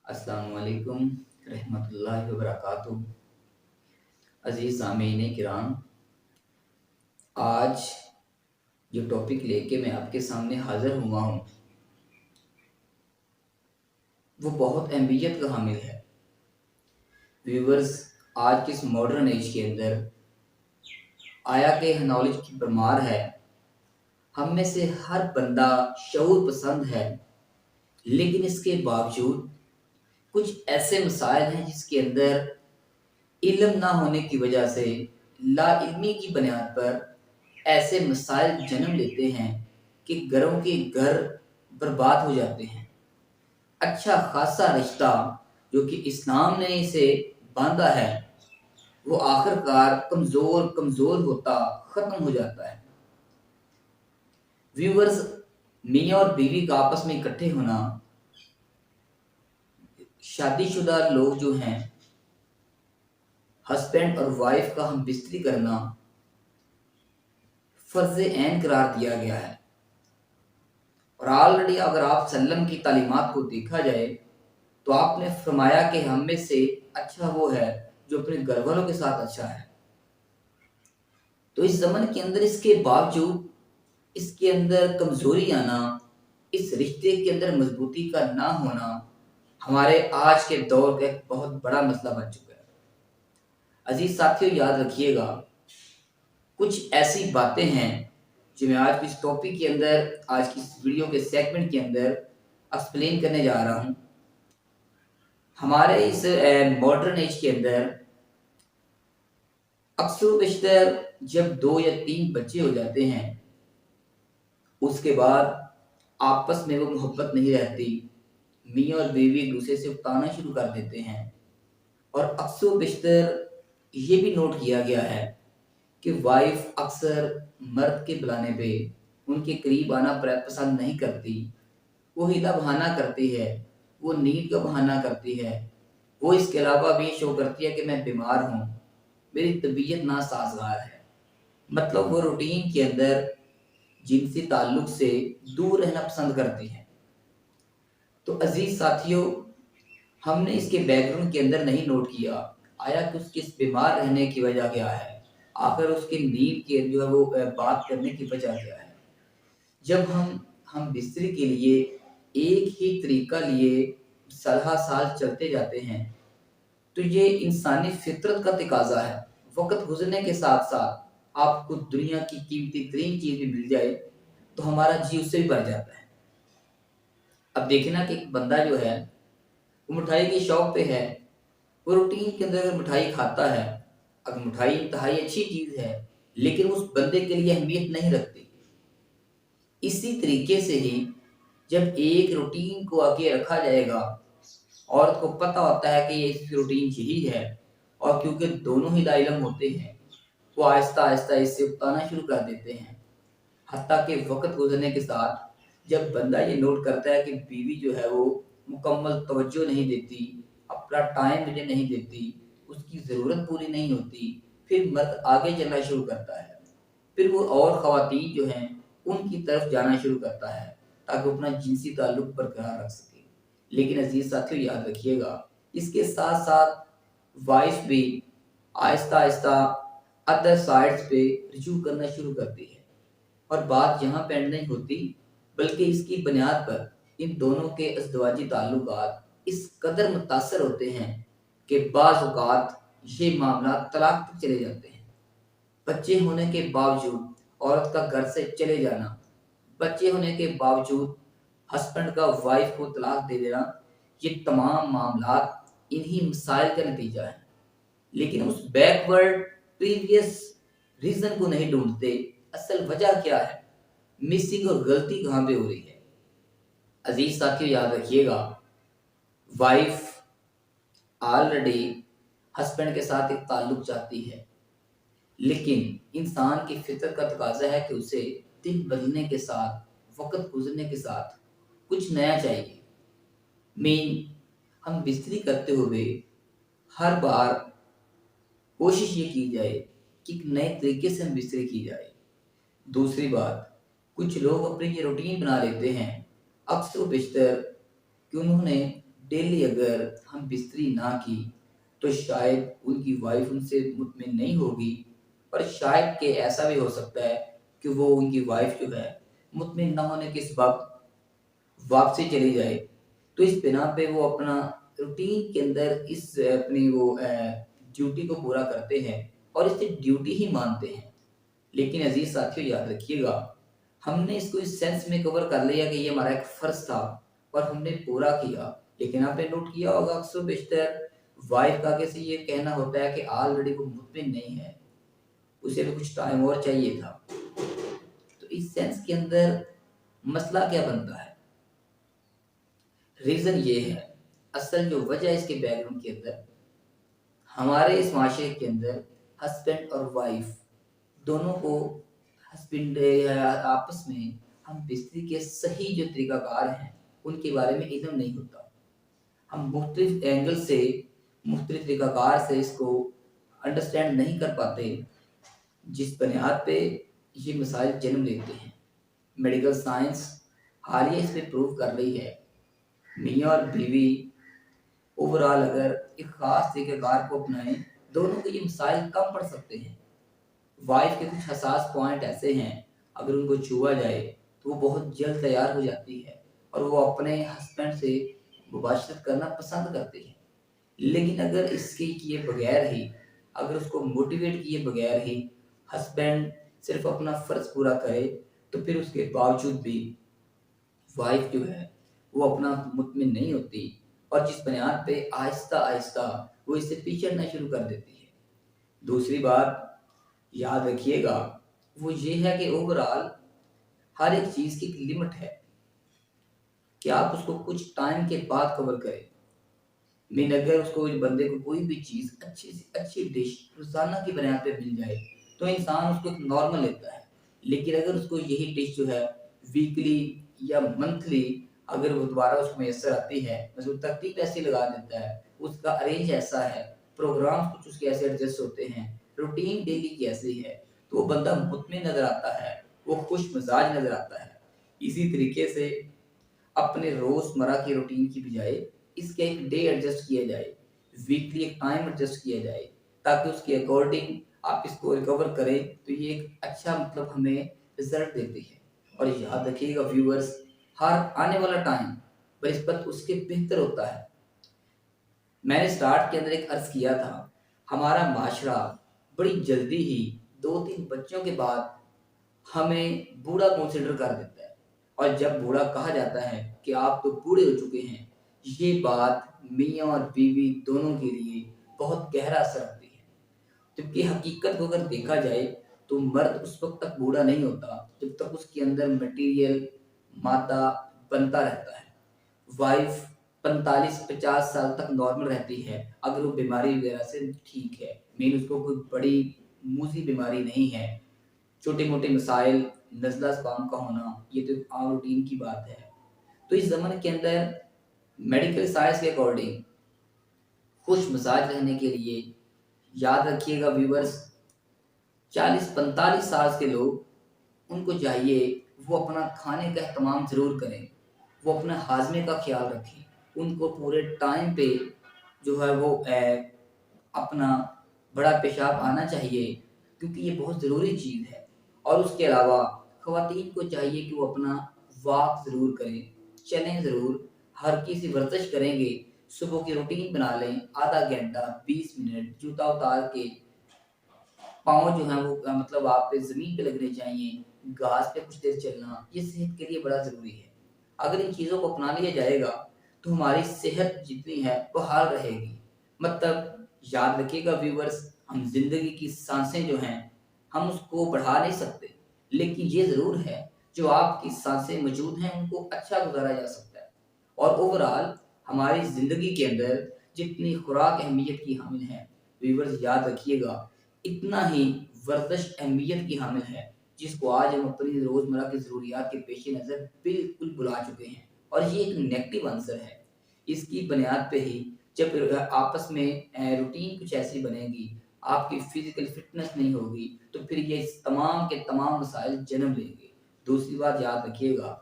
अस्सलाम वालेकुम रहमतुल्लाहि व बरकातुहू। अज़ीज़ सामीन किराम, आज जो टॉपिक लेके मैं आपके सामने हाज़िर हुआ हूँ वो बहुत अहमियत का हामिल है। व्यूवर्स, आज के इस मॉडर्न एज के अंदर आया के नॉलेज की भरमार है। हम में से हर बंदा शऊर पसंद है, लेकिन इसके बावजूद कुछ ऐसे मसाइल हैं जिसके अंदर इल्म ना होने की वजह से, लाइल्मी की बुनियाद पर ऐसे मसाइल जन्म लेते हैं कि घरों के घर बर्बाद हो जाते हैं। अच्छा खासा रिश्ता जो कि इस्लाम ने इसे बांधा है वो आखिरकार कमज़ोर कमज़ोर होता ख़त्म हो जाता है। व्यूवर्स, मियाँ और बीवी का आपस में इकट्ठे होना, शादीशुदा लोग जो हैं, हस्बैंड और वाइफ का हम बिस्तरी करना फ़र्ज़ ऐन करार दिया गया है। और ऑलरेडी अगर आप सल्लम की तालीमात को देखा जाए तो आपने फरमाया कि हम में से अच्छा वो है जो अपने घर वालों के साथ अच्छा है। तो इस ज़माने के अंदर इसके बावजूद इसके अंदर कमज़ोरी आना, इस रिश्ते के अंदर मजबूती का ना होना हमारे आज के दौर का एक बहुत बड़ा मसला बन चुका है। अजीज साथियों, याद रखिएगा, कुछ ऐसी बातें हैं जो मैं आज की इस टॉपिक के अंदर, आज की इस वीडियो के सेगमेंट के अंदर एक्सप्लेन करने जा रहा हूँ। हमारे इस मॉडर्न एज के अंदर अक्सर बेशतर जब 2 या 3 बच्चे हो जाते हैं, उसके बाद आपस में वो मोहब्बत नहीं रहती। मियाँ और बीवी एक दूसरे से उकताना शुरू कर देते हैं। और अक्सर बेशतर ये भी नोट किया गया है कि वाइफ अक्सर मर्द के बुलाने पे उनके करीब आना पसंद नहीं करती। वो हिला बहाना करती है, वो नींद का बहाना करती है, वो इसके अलावा भी शो करती है कि मैं बीमार हूँ, मेरी तबीयत नासाजगार है। मतलब वो रूटीन के अंदर जिनसी ताल्लुक से दूर रहना पसंद करती है। तो अजीज साथियों, हमने इसके बैकग्राउंड के अंदर नहीं नोट किया आया कि उसके इस बीमार रहने की वजह क्या है, आखिर उसकी नींद के जो है वो बात करने की वजह क्या है। जब हम बिस्तरी के लिए एक ही तरीका लिए सलाह साल चलते जाते हैं तो ये इंसानी फितरत का तकाजा है। वक्त गुजरने के साथ साथ आपको दुनिया की कीमती तरीन चीज भी मिल जाए तो हमारा जी उससे भी बढ़ जाता है। अब देखिए ना कि एक बंदा जो है वो मिठाई की शौक पे है, वो रूटीन के अंदर अगर मिठाई खाता है, अगर मिठाई इंतहाई अच्छी चीज है लेकिन उस बंदे के लिए अहमियत नहीं रखती। इसी तरीके से ही जब एक रूटीन को आगे रखा जाएगा, औरत को पता होता है कि ये इसकी रूटीन यही है, और क्योंकि दोनों ही लाइलम होते हैं वो आहिस्ता आहिस्ता इससे उकताना शुरू कर देते हैं। हत्ता के वक्त गुजरने के साथ जब बंदा ये नोट करता है कि बीवी जो है वो मुकम्मल तवज्जो नहीं देती, अपना टाइम मुझे नहीं देती, उसकी ज़रूरत पूरी नहीं होती, फिर मर्द आगे चलना शुरू करता है। फिर वो और ख़वातीन जो हैं उनकी तरफ जाना शुरू करता है ताकि वो अपना जिनसी ताल्लुक बरकरार रख सके। लेकिन अजीज साथियों, याद रखिएगा, इसके साथ साथ वाइफ भी आहिस्ता आहिस्ता अदर साइड्स पे रिज्यू करना शुरू करती है। और बात यहाँ पे एंड नहीं होती, बल्कि इसकी बुनियाद पर इन दोनों के अज़दवाजी ताल्लुकात इस कदर मुतासर होते हैं कि बाज़ औक़ात ये मामला तलाक तक चले जाते हैं। बच्चे होने के बावजूद औरत का घर से चले जाना, बच्चे होने के बावजूद हस्बैंड का वाइफ को तलाक दे देना, ये तमाम मामलात इन्हीं मसाइल का नतीजा है। लेकिन उस बैकवर्ड प्रीवियस रीजन को नहीं ढूंढते, असल वजह क्या है, मिसिंग और गलती कहाँ पे हो रही है। अजीज साथियों, याद रखिएगा, वाइफ ऑलरेडी हस्बैंड के साथ एक ताल्लुक चाहती है, लेकिन इंसान की फितरत का तकाजा है कि उसे दिन बदलने के साथ, वक्त गुजरने के साथ कुछ नया चाहिए। मेन हम बिस्तरी करते हुए हर बार कोशिश ये की जाए कि एक नए तरीके से हम बिस्तरी की जाए। दूसरी बात, कुछ लोग अपनी ये रूटीन बना लेते हैं अक्सर बेशतर कि उन्होंने ڈیلی اگر ہم بستری نہ کی تو شاید ان کی وائف ان سے مطمئن نہیں ہوگی، اور شاید کہ ایسا بھی ہو سکتا ہے کہ وہ ان کی وائف جو ہے مطمئن نہ ہونے کے سبب واپسی چلی جائے۔ تو اس بنا پہ وہ اپنا روٹین کے اندر اس اپنی وہ ڈیوٹی کو پورا کرتے ہیں اور اسے ڈیوٹی ہی مانتے ہیں۔ لیکن عزیز ساتھیوں یاد رکھیے گا، ہم نے اس کو اس سینس میں کور کر لیا کہ یہ ہمارا ایک فرض تھا اور ہم نے پورا کیا، لیکن آپ نے نوٹ کیا ہوگا اکثر و بیشتر وائف کا کیسے یہ کہنا ہوتا ہے کہ آلریڈی وہ مطمئن نہیں ہے، اسے بھی کچھ ٹائم اور چاہیے تھا۔ تو اس سینس کے اندر مسئلہ کیا بنتا ہے؟ ریزن یہ ہے، اصل جو وجہ اس کے بیک گراؤنڈ کے اندر، ہمارے اس معاشرے کے اندر ہسبینڈ اور وائف دونوں کو ہسبینڈ یا آپس میں ہم بستری کے صحیح جو طریقہ کار ہیں ان کے بارے میں علم نہیں ہوتا۔ ہم مختلف اینگل سے مختلف طریقہ کار سے اس کو انڈرسٹینڈ نہیں کر پاتے، جس بنیاد پہ یہ مسائل جنم لیتے ہیں۔ میڈیکل سائنس حالیہ اس پہ پروف کر رہی ہے، میاں اور بیوی اوورال اگر ایک خاص طریقہ کار کو اپنائیں، دونوں کے یہ مسائل کم پڑ سکتے ہیں۔ وائف کے کچھ حساس پوائنٹ ایسے ہیں، اگر ان کو چھوا جائے تو وہ بہت جلد تیار ہو جاتی ہے اور وہ اپنے ہسبینڈ سے مباشرت کرنا پسند کرتی ہے۔ لیکن اگر اس کے کیے بغیر ہی، اگر اس کو موٹیویٹ کیے بغیر ہی ہسبینڈ صرف اپنا فرض پورا کرے تو پھر اس کے باوجود بھی وائف جو ہے وہ اپنا مطمئن نہیں ہوتی، اور جس بنیاد پہ آہستہ آہستہ وہ اس سے پیچھڑنا شروع کر دیتی ہے۔ دوسری بات یاد رکھیے گا وہ یہ ہے کہ اوورال ہر ایک چیز کی ایک لمٹ ہے کہ آپ اس کو کچھ ٹائم کے بعد کور کریں۔ اگر اس کو بندے کو کوئی بھی چیز اچھی سے اچھی ڈش روزانہ کی بنیاد پہ مل جائے تو انسان اس کو ایک نارمل لیتا ہے، لیکن اگر اس کو یہی ڈش جو ہے ویکلی یا منتھلی اگر وہ دوبارہ اس کو میسر آتی ہے، بس وہ ترتیب ایسی لگا دیتا ہے، اس کا ارینج ایسا ہے، پروگرام کچھ اس کے ایسے ایڈجسٹ ہوتے ہیں، روٹین ڈیلی کی ایسی ہے، تو وہ بندہ مطمئن نظر آتا ہے، وہ خوش مزاج نظر آتا ہے۔ اسی طریقے سے اپنے روزمرہ کی روٹین کی بجائے اس کے ایک ڈے ایڈجسٹ کیا جائے، ویکلی ایک ٹائم ایڈجسٹ کیا جائے، تاکہ اس کے اکارڈنگ آپ اس کو ریکور کریں تو یہ ایک اچھا مطلب ہمیں رزلٹ دیتی ہے۔ اور یاد رکھیے گا ویورز، ہر آنے والا ٹائم بنسبت اس کے بہتر ہوتا ہے۔ میں نے سٹارٹ کے اندر ایک عرض کیا تھا، ہمارا معاشرہ بڑی جلدی ہی 2-3 بچوں کے بعد ہمیں بوڑھا کنسیڈر کر دیتا ہے، اور جب بوڑھا کہا جاتا ہے کہ آپ تو بوڑھے ہو چکے ہیں، یہ بات میاں اور بیوی دونوں کے لیے بہت گہرا اثر رکھتی ہے۔ جبکہ حقیقت کو اگر دیکھا جائے تو مرد اس وقت تک بوڑھا نہیں ہوتا جب تک اس کے اندر مٹیریل مادہ بنتا رہتا ہے۔ وائف 45-50 سال تک نارمل رہتی ہے اگر وہ بیماری وغیرہ سے ٹھیک ہے، مین اس کو کوئی بڑی موذی بیماری نہیں ہے، چھوٹے موٹے مسائل، نزلہ زکام کا ہونا، یہ تو عام روٹین کی بات ہے۔ تو اس زمانے کے اندر میڈیکل سائنس کے اکارڈنگ خوش مزاج رہنے کے لیے یاد رکھیے گا ویورز، 40-45 سال کے لوگ ان کو چاہیے وہ اپنا کھانے کا اہتمام ضرور کریں، وہ اپنا ہاضمے کا خیال رکھیں، ان کو پورے ٹائم پہ جو ہے وہ اپنا بڑا پیشاب آنا چاہیے، کیونکہ یہ بہت ضروری چیز ہے۔ اور اس کے علاوہ خواتین کو چاہیے کہ وہ اپنا واک ضرور کریں، چلیں ضرور، ہر کسی ورزش کریں گے، صبح کی روٹین بنا لیں، آدھا گھنٹہ 20 منٹ جوتا اتار کے پاؤں جو ہیں وہ مطلب آپ پہ زمین پہ لگنے چاہیے، گھاس پہ کچھ دیر چلنا، یہ صحت کے لیے بڑا ضروری ہے۔ اگر ان چیزوں کو اپنا لیا جائے گا تو ہماری صحت جتنی ہے وہ حال رہے گی۔ مطلب یاد رکھیے گا ویورز، ہم زندگی کی سانسیں جو ہیں ہم اس کو بڑھا نہیں سکتے، لیکن یہ ضرور ہے جو آپ کی سانسیں موجود ہیں ان کو اچھا گزارا جا سکتا ہے۔ اور اوورال ہماری زندگی کے اندر جتنی خوراک اہمیت کی حامل ہے، ویورز یاد رکھیے گا اتنا ہی ورزش اہمیت کی حامل ہے، جس کو آج ہم اپنی روزمرہ کی ضروریات کے پیش نظر بالکل بلا چکے ہیں، اور یہ ایک نیگیٹو آنسر ہے۔ اس کی بنیاد پہ ہی جب آپس میں روٹین کچھ ایسی بنے گی، آپ کی فزیکل فٹنس نہیں ہوگی، تو پھر یہ تمام کے تمام مسائل جنم لیں گے۔ دوسری بات یاد رکھیے گا،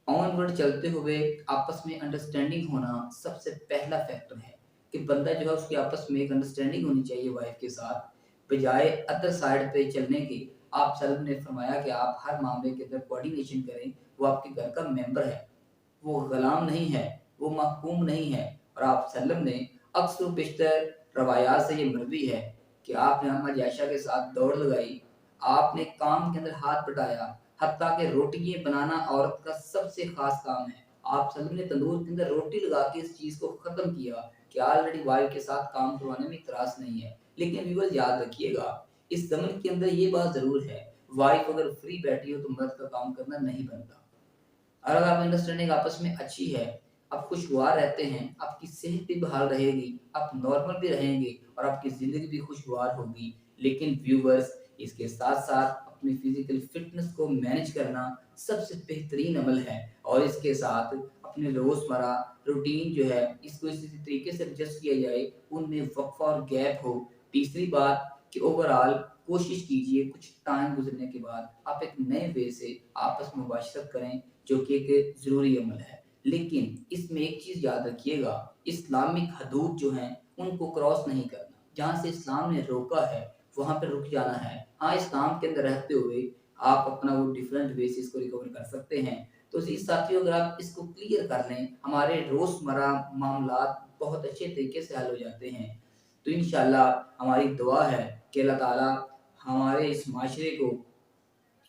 ऑनवर्ड चलते हुए आपस में अंडरस्टैंडिंग होना सबसे पहला फैक्टर है कि बंदा जो है उसकी आपस में एक अंडरस्टैंडिंग होनी चाहिए वाइफ के साथ, बजाय अदर साइड पे चलने के। आप सल्लल्लाहु ने फरमाया कि आप हर मामले के अंदर कोऑर्डिनेशन करें, वो आपके घर का मेंबर है, वो गुलाम नहीं है, वो महकूम नहीं है। और आप सल्लम ने अक्सर बेशतर रवायात से ये मरवी है कि आपने अम्मा आयशा के साथ दौड़ लगाई, आपने काम के अंदर हाथ बटाया, हत्ता कि रोटियाँ बनाना औरत का सबसे ख़ास काम है। आप सल्लम ने तंदूर के अंदर रोटी लगा के इस चीज़ को ख़त्म किया कि ऑलरेडी वाइफ़ के साथ काम करवाने में इतराज़ नहीं है। लेकिन व्यूअर्स याद रखिएगा, इस ज़माने के अंदर ये बात ज़रूर है, वाइफ़ अगर फ्री बैठी हो तो मर्द का काम करना नहीं बनता। और अगर आपकी अंडरस्टैंडिंग आपस में अच्छी है, आप खुशगवार रहते हैं, आपकी सेहत भी बहाल रहेगी, आप नॉर्मल भी रहेंगे और आपकी ज़िंदगी भी खुशगवार होगी। लेकिन व्यूअर्स, इसके साथ-साथ अपनी फ़िज़िकल फ़िटनेस को मैनेज करना सबसे बेहतरीन अमल है और इसके साथ अपने रोज़मर्रा रूटीन जो है, इसको इसी तरीके से एडजस्ट किया जाए, उनमें वक़्फ़ा और गैप हो। तीसरी बात कि ओवरऑल कोशिश कीजिए कुछ टाइम गुज़रने के बाद आप एक नए वे से आपस में मुबाशरत करें, जो कि एक ज़रूरी अमल है। लेकिन इसमें एक चीज़ याद रखिएगा, इस्लामिक हदूद जो हैं, उनको क्रॉस नहीं करना। जहाँ से इस्लाम ने रोका है, वहाँ पे रुक जाना है। हाँ, इस्लाम के अंदर रहते हुए आप अपना वो डिफरेंट वे से इसको रिकवर कर सकते हैं। तो जी साथियों, अगर आप इसको क्लियर कर लें, हमारे रोज़मर्रा मामलात बहुत अच्छे तरीके से हल हो जाते हैं। तो इंशाअल्लाह हमारी दुआ है कि अल्लाह ताला हमारे इस माशरे को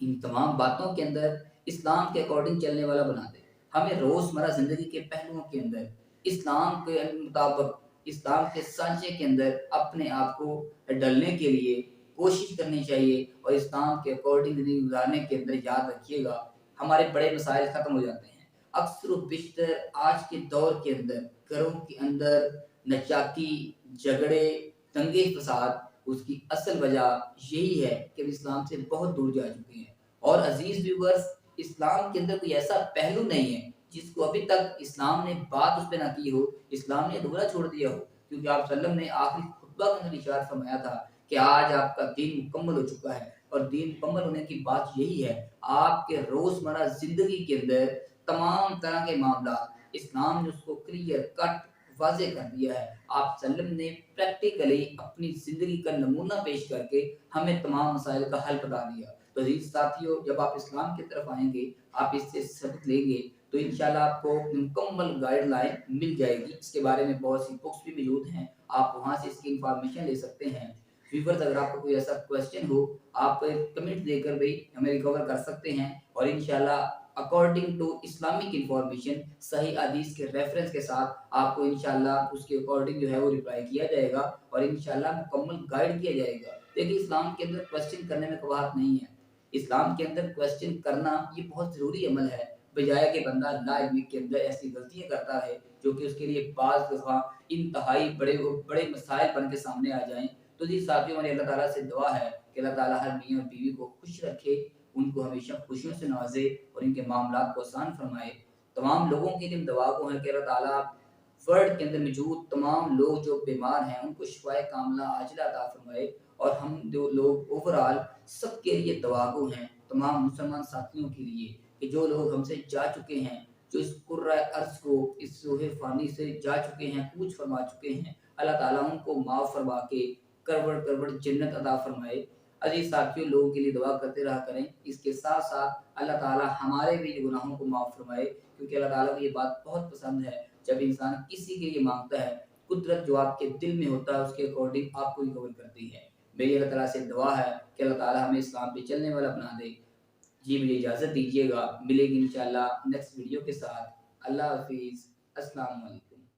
इन तमाम बातों के अंदर इस्लाम के अकॉर्डिंग चलने वाला बना दे। हमें रोज़मर्रा ज़िंदगी के पहलुओं के अंदर इस्लाम के मुताबिक, इस्लाम के सांचे के अंदर अपने आप को ढलने के लिए कोशिश करनी चाहिए और इस्लाम के अकॉर्डिंग ज़िंदगी गुज़ारने के अंदर याद रखिएगा, हमारे बड़े मसाइल ख़त्म हो जाते हैं। अक्सर व बेशतर आज के दौर के अंदर घरों के अंदर नचाकी, झगड़े, दंगे-फ़साद, उसकी असल वजह यही है कि हम इस्लाम से बहुत दूर जा चुके हैं। और अज़ीज़ व्यूअर्स, इस्लाम के अंदर कोई ऐसा पहलू नहीं है जिसको अभी तक इस्लाम ने बात उस पे ना की हो, इस्लाम ने अधूरा छोड़ दिया हो। क्योंकि आप सल्लम ने आखिरी खुतबा के अंदर इरशाद फरमाया था कि आज आपका दीन मुकम्मल हो चुका है और दीन मुकम्मल होने की बात यही है, आपके रोज़मर्रा ज़िंदगी के अंदर तमाम तरह के मामलात इस्लाम ने उसको क्लियर कट वाज़ेह कर दिया है। आप सल्लम ने प्रैक्टिकली अपनी ज़िंदगी का नमूना पेश करके हमें तमाम मसाइल का हल बता दिया। तो अज़ीज़ साथियों, जब आप इस्लाम की तरफ आएँगे, आप इससे सबक लेंगे, तो इंशाअल्लाह आपको मुकम्मल गाइडलाइन मिल जाएगी। इसके बारे में बहुत सी बुक्स भी मौजूद हैं, आप वहाँ से इसकी इन्फॉर्मेशन ले सकते हैं। व्यूअर्स, अगर आपको कोई ऐसा क्वेश्चन हो, आप कमेंट देकर भी हमें रिकवर कर सकते हैं और इंशाअल्लाह अकॉर्डिंग टू इस्लामिक इन्फॉर्मेशन सही हदीस के रेफरेंस के साथ आपको इंशाअल्लाह उसके अकॉर्डिंग जो है वो रिप्लाई किया जाएगा और इंशाअल्लाह मुकम्मल गाइड किया जाएगा। देखिए, इस्लाम के अंदर क्वेश्चन करने में कबाहत नहीं है। इस्लाम के अंदर क्वेश्चन करना ये बहुत ज़रूरी अमल है, बजाय कि बंदा नाइल्मी के अंदर ऐसी गलतियाँ करता है, जो कि उसके लिए बाज़ दफ़ा इंतहाई बड़े मसाइल बन के सामने आ जाएँ। तो जी साथियों, हमारी अल्लाह ताला से दुआ है कि अल्लाह ताला हर मियाँ और बीवी को खुश रखे, उनको हमेशा खुशियों से नवाज़े और इनके मामलात को आसान फरमाए। तमाम लोगों के लिए दुआ को है कि अल्लाह ताला वर्ल्ड के अंदर मौजूद तमाम लोग जो बीमार हैं, उनको शिफ़ाए कामिला आजिला अता फरमाए और हम जो लोग ओवरऑल सबके लिए दुआगो हैं, तमाम मुसलमान साथियों के लिए कि जो लोग हमसे जा चुके हैं, जो इस कुर्रा अर्ज़ को, इस सोहे फ़ानी से जा चुके हैं, कूच फरमा चुके हैं, अल्लाह ताला उनको माफ़ फरमा के करवड़-करवड़ जन्नत अता फरमाए। अज़ीज़ साथियों, लोगों के लिए दुआ करते रहा करें। इसके साथ-साथ अल्लाह ताला हमारे भी गुनाहों को माफ़ फरमाए, क्योंकि अल्लाह ताला को ये बात बहुत पसंद है, जब इंसान किसी के लिए माँगता है, कुदरत जो आपके दिल में होता है, उसके अकॉर्डिंग आपको रिकवर करती है। मेरी अल्लाह ताला से दुआ है कि अल्लाह ताला हमें इस्लाम पे चलने वाला बना दे। जी, मुझे इजाज़त दीजिएगा, मिलेंगे इंशाअल्लाह नेक्स्ट वीडियो के साथ। अल्लाह हाफ़िज़। अस्सलाम वालेकुम।